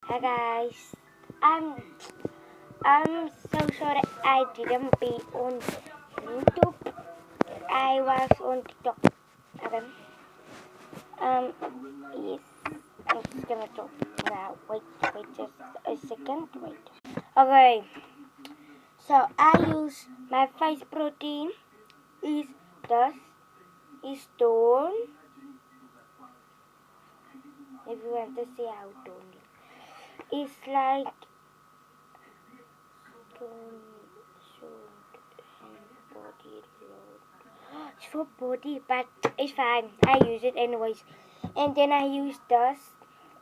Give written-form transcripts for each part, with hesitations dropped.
Hi guys, I'm so sorry I didn't be on YouTube. I was on TikTok. Okay. Yes, I'm just gonna talk now. Wait just a second. Wait. Okay. So I use my face protein is this is stone. If you want to see how stone is, it's like stone. Body load. It's for body, but it's fine. I use it anyways. And then I use dust.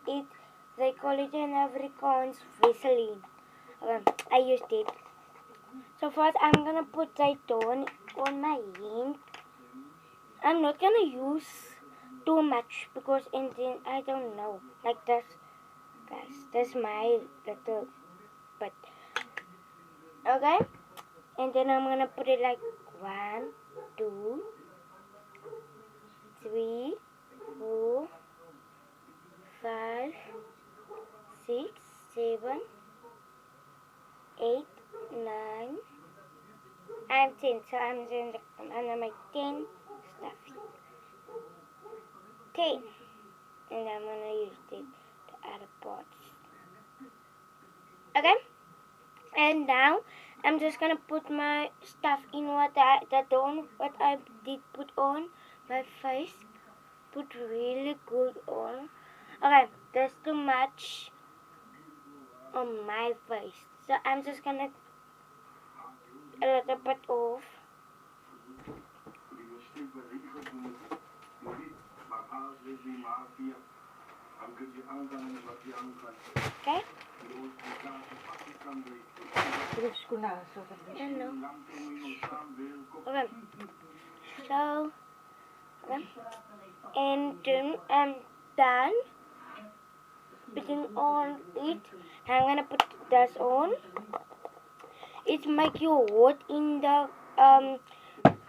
They call it in Afrikaans Vaseline. I used it. So first I'm gonna put Zayton on my hand. I'm not gonna use too much because and then I don't know. Like this, guys. That's my little but okay. And then I'm gonna put it like 1, 2, 3, 4, 5, 6, 7, 8, 9, and 10. So I'm gonna make 10 stuff. 10. And I'm gonna use the other parts. Okay? And now I'm just gonna put my stuff in what I did put on my face. Put really good on. Okay, there's too much on my face. So I'm just gonna a little bit off. Okay? Hello. Okay. So, okay. And then I'm done putting on it. I'm gonna put this on. It make you hot in the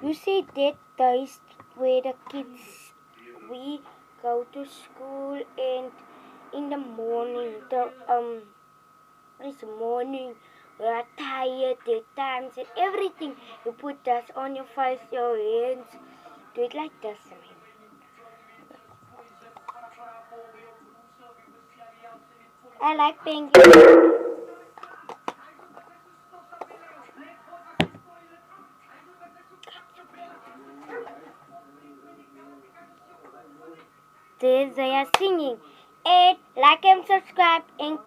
you see that taste where the kids we go to school and in the morning this morning we are tired, the times and everything. You put this on your face, your hands. Do it like this. I like penguins. They are singing. And like and subscribe and